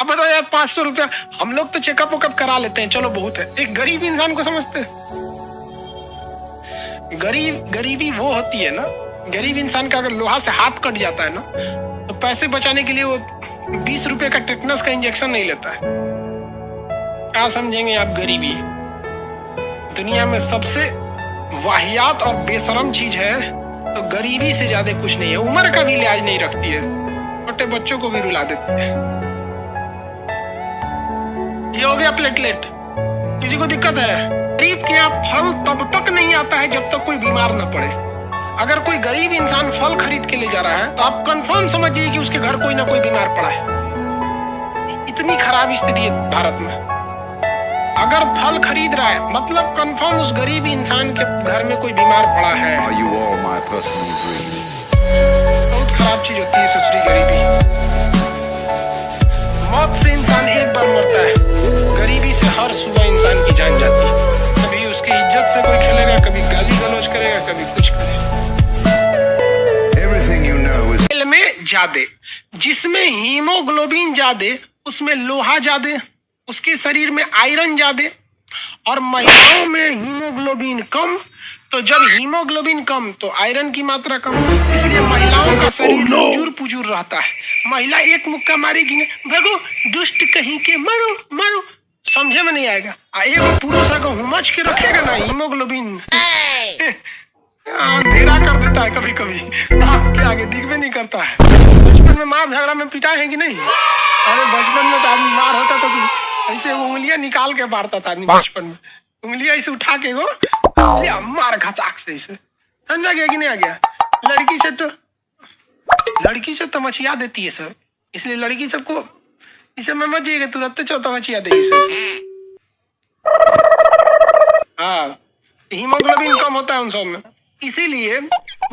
अब बताओ यार, 500 रुपया हम लोग तो चेकअप वेकअप करा लेते हैं, चलो बहुत है। एक गरीब इंसान को समझते हैं? गरीबी वो होती है ना, गरीब इंसान का अगर लोहा से हाथ कट जाता है ना, तो पैसे बचाने के लिए वो 20 रुपए का टेटनस का इंजेक्शन नहीं लेता है। क्या समझेंगे आप गरीबी? दुनिया में सबसे वाहियात और बेशरम चीज है तो गरीबी से ज्यादा कुछ नहीं है। उम्र का भी लिहाज नहीं रखती है, छोटे बच्चों को भी रुला देती है। ये हो गया प्लेटलेट। किसी को दिक्कत है? गरीब के यहाँ फल तब तक नहीं आता है जब तक कोई बीमार न पड़े। अगर कोई गरीब इंसान फल खरीद के ले जा रहा है तो आप कंफर्म समझिए कि उसके घर कोई ना कोई बीमार पड़ा है। इतनी खराब स्थिति है भारत में। अगर फल खरीद रहा है मतलब कंफर्म उस गरीब इंसान के घर में कोई बीमार पड़ा है। बहुत खराब चीज होती है ससुरी गरीबी। मौत से इंसान एक बार मरता है, गरीबी से हर सुबह इंसान की जान जाती है। कभी उसकी इज्जत से कोई खेलेगा, कभी गाली गलौज करेगा, कभी कुछ करेगा। तेल में ज्यादा, जिसमें हीमोग्लोबिन ज्यादा उसमें लोहा ज्यादा, उसके शरीर में आयरन ज्यादा। और महिलाओं में हीमोग्लोबिन कम, तो जब हीमोग्लोबिन कम तो आयरन की मात्रा कम, इसलिए महिलाओं का शरीर पुजूर पुजूर रहता है। महिला एक मुक्का मारेगी ना, भगो दुष्ट कहीं के, मरो मरो, समझे में नहीं आएगा। एक पुरुष को हुमच के रखेगा ना, हीमोग्लोबिन अंधेरा कर देता है कभी कभी, आँख के आगे दिख भी नहीं करता है। बचपन में मार झगड़ा में पिटा है कि नहीं? अरे बचपन में तो आदमी मार होता था तो ऐसे उंगलियां निकाल के मारता था आदमी। बचपन में उंगलियां ऐसे उठा के वो मार घसाक से ऐसे, समझ आ गया कि नहीं आ गया? लड़की से तो मचिया देती है सर, इसलिए लड़की सबको इसे में मत जाइएगा, तुरंत चौथा मचिया देगी सर। हाँ, हीमोग्लोबिन कम होता है उन सब में। इसीलिए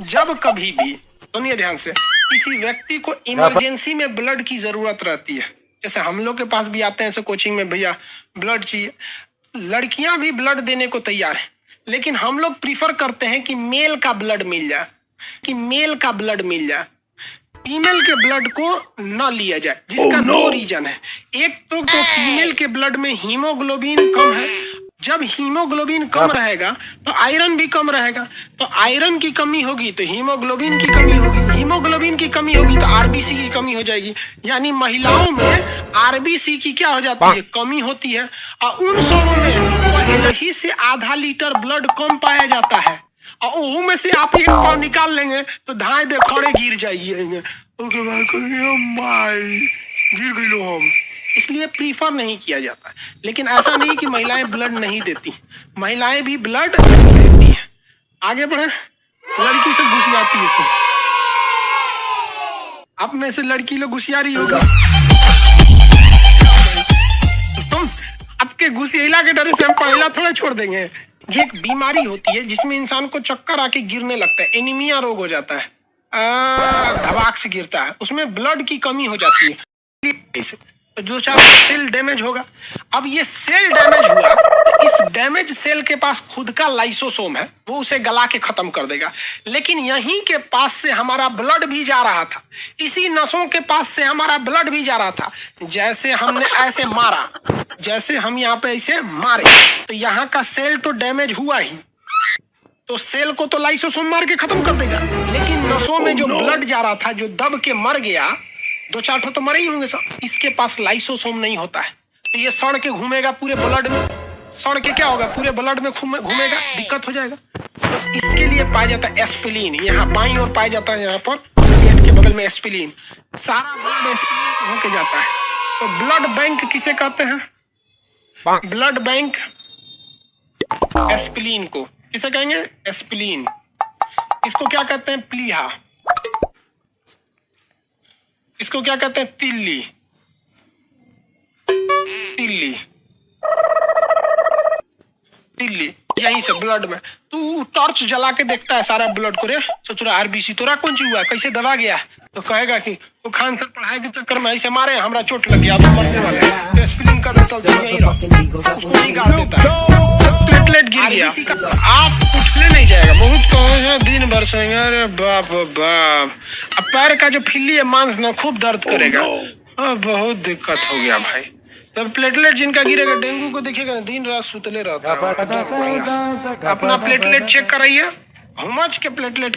जब कभी भी, सुनिए ध्यान से, किसी व्यक्ति को इमरजेंसी में ब्लड की जरूरत रहती है, जैसे हम लोग के पास भी आते हैं ऐसे कोचिंग में, भैया ब्लड चाहिए, लड़कियां भी ब्लड देने को तैयार है, लेकिन हम लोग प्रीफर करते हैं कि मेल का ब्लड मिल जाए, फीमेल के ब्लड को न लिया जाए, जिसका दो रीजन है। एक तो फीमेल के ब्लड में हीमोग्लोबिन कम है, जब हीमोग्लोबिन कम रहेगा तो आयरन भी कम रहेगा, तो आयरन की कमी होगी तो हीमोग्लोबिन की कमी होगी, हीमोग्लोबिन की कमी होगी तो आरबीसी की कमी हो जाएगी। यानी महिलाओं में आरबीसी की क्या हो जाती है? कमी होती है। और उन सबों में पहले ही से आधा लीटर ब्लड कम पाया जाता है, और ओहू में से आप एक पाव निकाल लेंगे तो धाए दे खड़े गिर जाइए, गिर गई लो हम। इसलिए प्रीफर नहीं किया जाता। लेकिन ऐसा नहीं कि महिलाएं ब्लड नहीं देती, महिलाएं भी ब्लड देती हैं। आगे बढ़े, लड़की से घुसियाती है सब। आप में से लड़की लोग घुसियारी होगी, हम आपके घुसियाला के डर से हम पहला थोड़ा छोड़ देंगे। ये एक बीमारी होती है जिसमें इंसान को चक्कर आके गिरने लगता है, एनीमिया रोग हो जाता है, धबाक से गिरता है, उसमें ब्लड की कमी हो जाती है, तो जो चाहे सेल डैमेज होगा। अब ये सेल डैमेज हुआ तो इस डैमेज सेल के पास खुद का लाइसोसोम है, वो उसे गला के खत्म कर देगा। लेकिन यहीं के पास से हमारा ब्लड भी जा रहा था, इसी नसों के पास से हमारा ब्लड भी जा रहा था। जैसे हमने ऐसे मारा, जैसे हम यहाँ पे ऐसे मारे तो यहाँ का सेल तो डैमेज हुआ ही, तो सेल को तो लाइसोसोम मार के खत्म कर देगा। लेकिन नसों में जो ब्लड जा रहा था, जो दब के मर गया, दो चार ठो तो मरे ही होंगे सब, इसके पास लाइसोसोम नहीं होता है, तो ये सड़ के घूमेगा पूरे ब्लड में। सड़ के क्या होगा? पूरे ब्लड में घूमेगा, दिक्कत हो जाएगा। तो इसके लिए पाया जाता है एस्पिलिन, यहाँ बाईं ओर पाया जाता है, यहाँ पर पेट के बगल में एस्पिलिन, सारा ब्लड एस्पिलिन को होके जाता है। तो ब्लड बैंक किसे कहते हैं? ब्लड बैंक एस्पिलिन को किसे कहेंगे? एस्पिलिन। इसको क्या कहते हैं? प्लीहा। इसको क्या कहते हैं? तिल्ली। तिल्ली, तिल्ली यहीं से ब्लड में। तू टॉर्च जला के देखता है सारा ब्लड को, रे सोच आरबीसी तोरा कौन सी हुआ, कैसे दबा गया, तो कहेगा कि वो खान सर पढ़ाई के चक्कर में ऐसे मारे, हमरा चोट लग गया, तो मरने वाले हैं। एस्पिरिन का बोतल यहीं रख, उसको निकाल देता है, प्लेटलेट गिर गया, आप उठने नहीं जाएगा। बहुत कहे हैं दिन भर सोएंगे, अरे बाप बाप। अब पैर का जो फिल्ली है मांस ना खूब दर्द करेगा, बहुत दिक्कत हो गया भाई। तब प्लेटलेट जिनका गिरेगा, डेंगू को देखिएगा दिन रात सुतले रहता है। अपना प्लेटलेट चेक कराइए, हुमच के प्लेटलेट